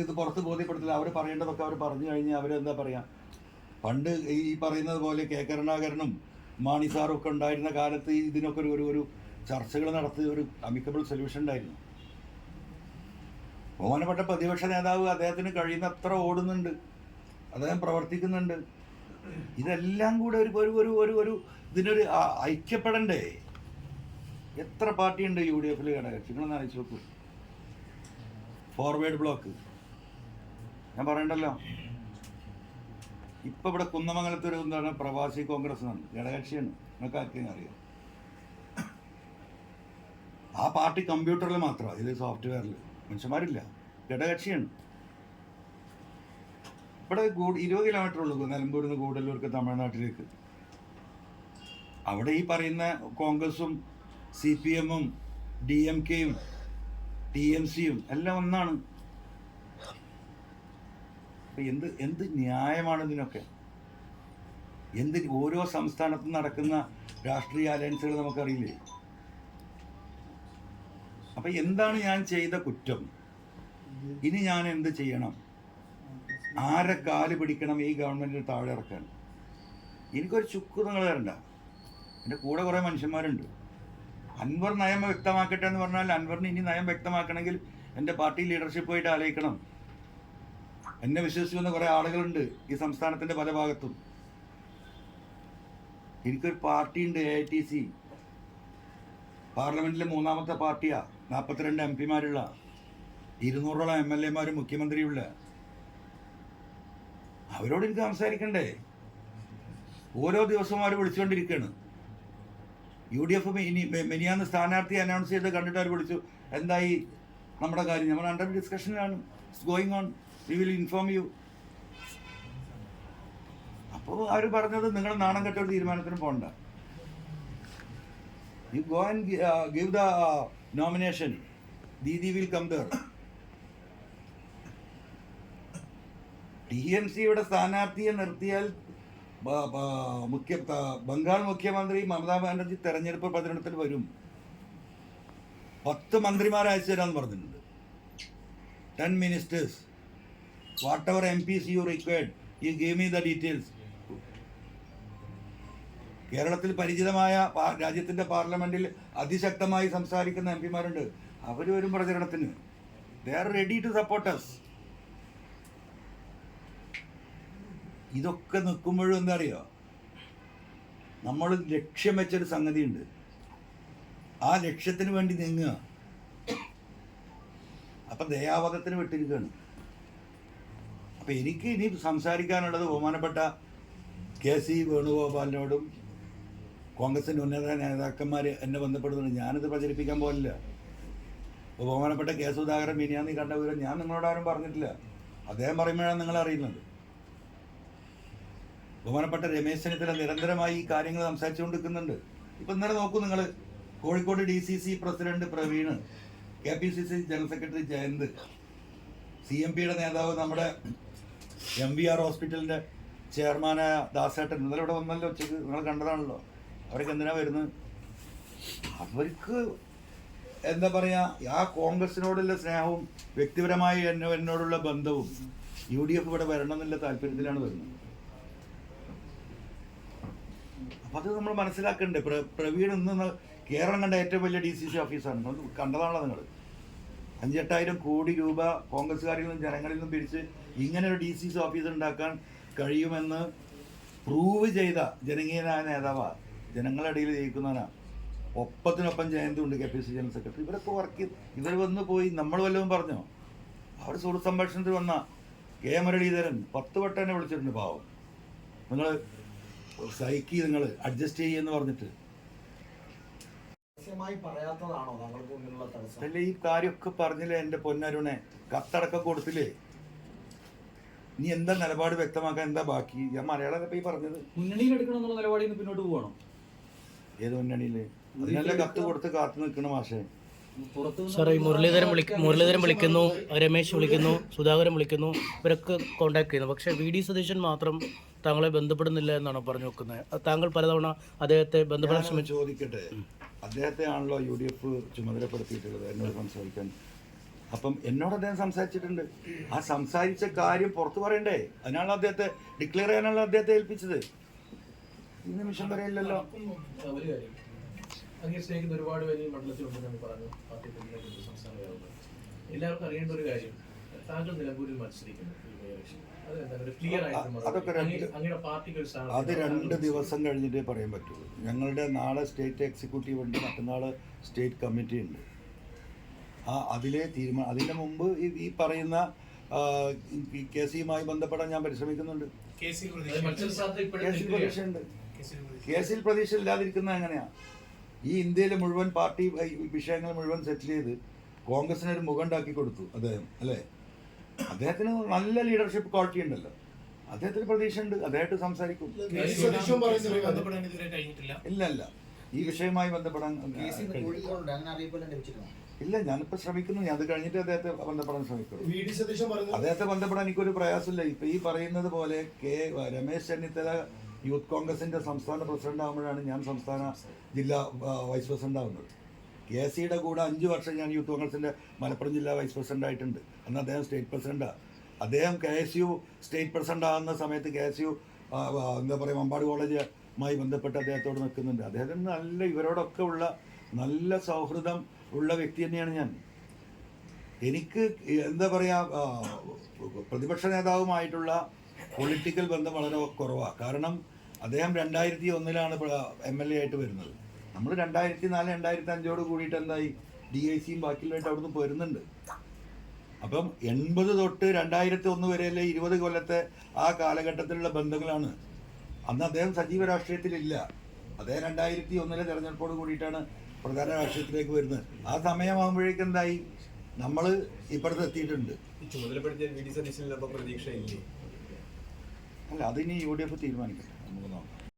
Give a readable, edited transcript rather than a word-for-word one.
ഇത് പുറത്ത് ബോധ്യപ്പെടുത്തില്ല. അവർ പറയേണ്ടതൊക്കെ അവർ പറഞ്ഞു കഴിഞ്ഞാൽ അവരെന്താ പറയുക, പണ്ട് ഈ പറയുന്നത് പോലെ കെ കരുണാകരനും മാണി സാറും ഒക്കെ ഉണ്ടായിരുന്ന കാലത്ത് ഇതിനൊക്കെ ഒരു ചർച്ചകൾ നടത്തി ഒരു അമിക്കബിൾ സൊല്യൂഷൻ ഉണ്ടായിരുന്നു. ബഹുമാനപ്പെട്ട പ്രതിപക്ഷ നേതാവ് അദ്ദേഹത്തിന് കഴിയുന്നത്ര ഓടുന്നുണ്ട്, അദ്ദേഹം പ്രവർത്തിക്കുന്നുണ്ട്. ഇതെല്ലാം കൂടെ ഒരു ഇതിനൊരു ഐക്യപ്പെടണ്ടേ? എത്ര പാർട്ടിയുണ്ട് യു ഡി എഫിൽ ഘടകകക്ഷികളെന്ന് അയച്ചു നോക്കൂ. ഫോർവേഡ് ബ്ലോക്ക് ഞാൻ പറയണ്ടല്ലോ. ഇപ്പം ഇവിടെ കുന്നമംഗലത്തൊരു എന്താണ് പ്രവാസി കോൺഗ്രസ് എന്നാണ്, ഘടകകക്ഷിയാണ്, നിങ്ങൾക്ക് ആർക്കെങ്കിലും അറിയാം. ആ പാർട്ടി കമ്പ്യൂട്ടറിൽ മാത്രമാണ്, ഇത് സോഫ്റ്റ്വെയറിൽ മനുഷ്യന്മാരില്ല, ഘടകകക്ഷിയാണ്. ഇവിടെ 20 കിലോമീറ്റർ ഉള്ളൂ നിലമ്പൂരിൽ നിന്ന് ഗൂഡല്ലൂർക്ക് തമിഴ്നാട്ടിലേക്ക്. അവിടെ ഈ പറയുന്ന കോൺഗ്രസും CPM-ഉം DMK-യും TMC-യും എല്ലാം ഒന്നാണ്. എന്ത് ന്യായമാണ് ഇതിനൊക്കെ? ഓരോ സംസ്ഥാനത്തും നടക്കുന്ന രാഷ്ട്രീയ അലയൻസുകൾ നമുക്കറിയില്ലേ? അപ്പം എന്താണ് ഞാൻ ചെയ്ത കുറ്റം? ഇനി ഞാൻ എന്ത് ചെയ്യണം? ആരെ കാല് പിടിക്കണം ഈ ഗവൺമെൻറ്റിന് താഴെ ഇറക്കാൻ? എനിക്കൊരു ചുക്ക് നിങ്ങൾ തരണ്ട. എൻ്റെ കൂടെ കുറേ മനുഷ്യന്മാരുണ്ട്. അൻവർ നയം വ്യക്തമാക്കട്ടെ എന്ന് പറഞ്ഞാൽ അൻവറിന് ഇനി നയം വ്യക്തമാക്കണമെങ്കിൽ എൻ്റെ പാർട്ടി ലീഡർഷിപ്പുമായിട്ട് ആലോചിക്കണം. എന്നെ വിശ്വസിക്കുന്ന കുറേ ആളുകളുണ്ട് ഈ സംസ്ഥാനത്തിൻ്റെ പല ഭാഗത്തും. എനിക്കൊരു പാർട്ടിയുണ്ട്, AITC, പാർലമെൻറ്റിലെ 3ാമത്തെ പാർട്ടിയാണ്, 42 MP-മാരുള്ള, 200ഓളം MLA-മാരും മുഖ്യമന്ത്രിയുള്ള. അവരോട് എനിക്ക് സംസാരിക്കണ്ടേ? ഓരോ ദിവസവും അവർ വിളിച്ചുകൊണ്ടിരിക്കുകയാണ്. UDF മെനിയാന്ന് സ്ഥാനാർത്ഥി അനൗൺസ് ചെയ്ത് കണ്ടിട്ട് അവർ വിളിച്ചു, എന്തായി നമ്മുടെ കാര്യം? നമ്മൾ അണ്ടർ ഡിസ്കഷനിലാണ്, it's going on, we will inform you. അപ്പോൾ അവർ പറഞ്ഞത് നിങ്ങൾ നാണം കെട്ട ഒരു തീരുമാനത്തിന് പോകണ്ട, you go and give the nomination, Didi will come there. TMC-യുടെ സ്ഥാനാർത്ഥിയെ നിർത്തിയാൽ ബംഗാൾ മുഖ്യമന്ത്രി മമതാ ബാനർജി തെരഞ്ഞെടുപ്പ് പ്രചരണത്തിൽ വരും. 10 മന്ത്രിമാരെ അയച്ചു തരാമെന്ന് പറഞ്ഞിട്ടുണ്ട്. 10 ministers, whatever MPs you required, you give me the details. കേരളത്തിൽ പരിചിതമായ രാജ്യത്തിൻ്റെ പാർലമെൻറ്റിൽ അതിശക്തമായി സംസാരിക്കുന്ന MP-മാരുണ്ട്. അവർ വരും പ്രചരണത്തിന്. They are ready to support us. ഇതൊക്കെ നിൽക്കുമ്പോഴും എന്താ അറിയുക, നമ്മൾ ലക്ഷ്യം വെച്ചൊരു സംഗതിയുണ്ട്, ആ ലക്ഷ്യത്തിന് വേണ്ടി നീങ്ങുക. അപ്പം ദയാവധത്തിന് വിട്ടിരിക്കുകയാണ്. അപ്പം എനിക്ക് ഇനി സംസാരിക്കാനുള്ളത് ബഹുമാനപ്പെട്ട KC വേണുഗോപാലിനോടും കോൺഗ്രസിൻ്റെ ഉന്നത നേതാക്കന്മാർ എന്നെ ബന്ധപ്പെടുന്നുണ്ട്. ഞാനിത് പ്രചരിപ്പിക്കാൻ പോലില്ല. ഇപ്പോൾ ബഹുമാനപ്പെട്ട K. സുധാകരൻ മിനിയാന്ന് കണ്ട വിവരം ഞാൻ നിങ്ങളോടാരും പറഞ്ഞിട്ടില്ല, അദ്ദേഹം പറയുമ്പോഴാണ് നിങ്ങൾ അറിയുന്നത്. ബഹുമാനപ്പെട്ട രമേശ് ചെന്നിത്തല നിരന്തരമായി ഈ കാര്യങ്ങൾ സംസാരിച്ചുകൊണ്ടിരിക്കുന്നുണ്ട്. ഇപ്പം ഇന്നലെ നോക്കൂ നിങ്ങൾ, Kozhikode DCC president Praveen, KPCC general secretary Jayanth, CMP-യുടെ നേതാവ് നമ്മുടെ MVR ഹോസ്പിറ്റലിൻ്റെ ചെയർമാനായ ദാസേട്ടൻ ഇന്നലെ ഇവിടെ വന്നല്ലോ, ഉച്ചയ്ക്ക് നിങ്ങൾ കണ്ടതാണല്ലോ. അവരൊക്കെ എന്തിനാണ് വരുന്നത്? അവർക്ക് എന്താ പറയുക, ആ കോൺഗ്രസിനോടുള്ള സ്നേഹവും വ്യക്തിപരമായി എന്നോടുള്ള ബന്ധവും UDF ഇവിടെ വരണം എന്നുള്ള താല്പര്യത്തിലാണ് വരുന്നത്. അപ്പം അത് നമ്മൾ മനസ്സിലാക്കണ്ടേ? പ്രവീൺ ഇന്ന് കേരളം കണ്ട ഏറ്റവും വലിയ DCC ഓഫീസാണ്. നിങ്ങൾ കണ്ടതാണല്ലോ. നിങ്ങൾ 5-8,000 കോടി രൂപ കോൺഗ്രസ്സുകാരിൽ നിന്നും ജനങ്ങളിൽ നിന്നും പിരിച്ച് ഇങ്ങനെ ഒരു DCC ഓഫീസ് ഉണ്ടാക്കാൻ കഴിയുമെന്ന് പ്രൂവ് ചെയ്ത ജനകീയനായ നേതാവാണ്, ജനങ്ങളുടെ ഇടയിൽ ജയിക്കുന്നവനാണ്. ഒപ്പത്തിനൊപ്പം ജയന്തുണ്ട്, KPCC ജനറൽ സെക്രട്ടറി. ഇവരൊക്കെ വർക്ക് ചെയ്ത് ഇവർ വന്ന് പോയി. നമ്മൾ വല്ലതും പറഞ്ഞോ? അവർ സുഹൃത്ത് സംഭാഷണത്തിൽ വന്ന K. മുരളീധരൻ 10 വട്ടം എന്നെ വിളിച്ചിട്ടുണ്ട്. പാവം, നിങ്ങൾ സൈക്കി, നിങ്ങൾ അഡ്ജസ്റ്റ് ചെയ്യുമെന്ന് പറഞ്ഞിട്ട്. അല്ല, ഈ കാര്യമൊക്കെ പറഞ്ഞില്ലേ എൻ്റെ പൊന്നരുണെ? കത്തടക്കം കൊടുത്തില്ലേ? നീ എന്താ നിലപാട് വ്യക്തമാക്കാൻ എന്താ ബാക്കി? ഞാൻ മലയാളം ഈ പറഞ്ഞത് മുന്നണിയിൽ എടുക്കണമെന്നുള്ള നിലപാടിൽ നിന്ന് പിന്നോട്ട് പോകണം. ഏത് മുന്നണിയില്? അതിനല്ല കത്ത് കൊടുത്ത് കാത്തു നിൽക്കണം. മാഷേ, സാറേ, ഈ മുരളീധരൻ വിളിക്കുന്നു, രമേശ് വിളിക്കുന്നു, സുധാകരൻ വിളിക്കുന്നു, ഇവരൊക്കെ കോൺടാക്ട് ചെയ്യുന്നു. പക്ഷേ VD സതീശൻ മാത്രം താങ്കളെ ബന്ധപ്പെടുന്നില്ല എന്നാണ് പറഞ്ഞു വെക്കുന്നത്. താങ്കൾ പലതവണ അദ്ദേഹത്തെ ബന്ധപ്പെടാൻ ശ്രമിച്ചു. ചോദിക്കട്ടെ, അദ്ദേഹത്തെ ആണല്ലോ UDF ചുമതലപ്പെടുത്തിയിട്ടുള്ളത് എന്നോട് സംസാരിക്കാൻ. അപ്പം എന്നോട് അദ്ദേഹം സംസാരിച്ചിട്ടുണ്ട്. ആ സംസാരിച്ച കാര്യം പുറത്തു പറയണ്ടേ? അതിനാണ് അദ്ദേഹത്തെ ഡിക്ലെയർ ചെയ്യാനുള്ള അദ്ദേഹത്തെ ഏൽപ്പിച്ചത്. ഈ നിമിഷം വരെ ഇല്ലല്ലോ. ഒരു കാര്യം അങ്ങനെ സ്നേഹിക്കുന്ന ഒരുപാട് പേര് ഈ മണ്ഡലത്തിലുണ്ടെന്ന് പറഞ്ഞു. പാർട്ടി പിന്തുണയ്ക്കുന്ന സംസ്ഥാന നേതാക്കൾ എല്ലാവർക്കും അറിയേണ്ട ഒരു കാര്യം, താങ്കൾ നിലമ്പൂരിൽ മത്സരിക്കുന്നു അതൊക്കെ അത് 2 ദിവസം കഴിഞ്ഞിട്ടേ പറയാൻ പറ്റുള്ളൂ. ഞങ്ങളുടെ നാളെ സ്റ്റേറ്റ് എക്സിക്യൂട്ടീവ് ഉണ്ട്, മറ്റന്നാൾ സ്റ്റേറ്റ് കമ്മിറ്റി ഉണ്ട്. അതിലെ തീരുമാനം അതിൻ്റെ മുമ്പ് ഈ പറയുന്ന കേസുമായി ബന്ധപ്പെടാൻ ഞാൻ പരിശ്രമിക്കുന്നുണ്ട്. കേസിൽ പ്രതീക്ഷ ഇല്ലാതിരിക്കുന്നത് എങ്ങനെയാ? ഈ ഇന്ത്യയിലെ മുഴുവൻ പാർട്ടി വിഷയങ്ങൾ മുഴുവൻ സെറ്റിൽ ചെയ്ത് കോൺഗ്രസിനൊരു മുഖം ഉണ്ടാക്കി കൊടുത്തു അദ്ദേഹം, അല്ലേ? അദ്ദേഹത്തിന് നല്ല ലീഡർഷിപ്പ് ക്വാളിറ്റി ഉണ്ടല്ലോ. അദ്ദേഹത്തിന് പ്രതീക്ഷ ഉണ്ട്, അദ്ദേഹമായിട്ട് സംസാരിക്കും. ഇല്ല, ഈ വിഷയവുമായി ബന്ധപ്പെടാൻ ഇല്ല. ഞാനിപ്പോൾ ശ്രമിക്കുന്നു. ഞാൻ അത് കഴിഞ്ഞിട്ട് അദ്ദേഹത്തെ ബന്ധപ്പെടാൻ ശ്രമിക്കുന്നു. അദ്ദേഹത്തെ ബന്ധപ്പെടാൻ എനിക്കൊരു പ്രയാസമില്ല. ഇപ്പം ഈ പറയുന്നത് പോലെ രമേശ് ചെന്നിത്തല യൂത്ത് കോൺഗ്രസിന്റെ സംസ്ഥാന പ്രസിഡന്റ് ആകുമ്പോഴാണ് ഞാൻ സംസ്ഥാന ജില്ലാ വൈസ് പ്രസിഡന്റ് ആവുന്നത്. KCയുടെ കൂടെ 5 വർഷം ഞാൻ യൂത്ത് കോൺഗ്രസിന്റെ മലപ്പുറം ജില്ലാ വൈസ് പ്രസിഡന്റ് ആയിട്ടുണ്ട്. അന്ന് അദ്ദേഹം സ്റ്റേറ്റ് പ്രസിഡന്റാണ്. അദ്ദേഹം KSU സ്റ്റേറ്റ് പ്രസിഡന്റ് ആകുന്ന സമയത്ത് KSU എന്താ പറയുക മമ്പാട് കോളേജുമായി ബന്ധപ്പെട്ട് അദ്ദേഹത്തോട് നിൽക്കുന്നുണ്ട്. അദ്ദേഹത്തിന് ഇവരോടൊക്കെ ഉള്ള നല്ല സൗഹൃദം ഉള്ള വ്യക്തി തന്നെയാണ് ഞാൻ. എനിക്ക് എന്താ പറയുക പ്രതിപക്ഷ നേതാവുമായിട്ടുള്ള പൊളിറ്റിക്കൽ ബന്ധം വളരെ കുറവാണ്. കാരണം അദ്ദേഹം 2001 MLA ആയിട്ട് വരുന്നത്. നമ്മൾ 2004, 2005 കൂടിയിട്ട് എന്തായി DICയും ബാക്കിയുള്ളതായിട്ട് അവിടുന്ന് പോരുന്നുണ്ട്. അപ്പം 80 തൊട്ട് 2001 വരെയല്ലേ 20 കൊല്ലത്തെ ആ കാലഘട്ടത്തിലുള്ള ബന്ധങ്ങളാണ്. അന്ന് അദ്ദേഹം സജീവ രാഷ്ട്രീയത്തിലില്ല. അദ്ദേഹം 2001 തെരഞ്ഞെടുപ്പോട് കൂടിയിട്ടാണ് പ്രധാന രാഷ്ട്രീയത്തിലേക്ക് വരുന്നത്. ആ സമയമാകുമ്പോഴേക്കും എന്തായി നമ്മൾ ഇപ്പുറത്ത് എത്തിയിട്ടുണ്ട്. അല്ല, അതിനി UDF തീരുമാനിക്കട്ടെ, നമുക്ക് നോക്കാം.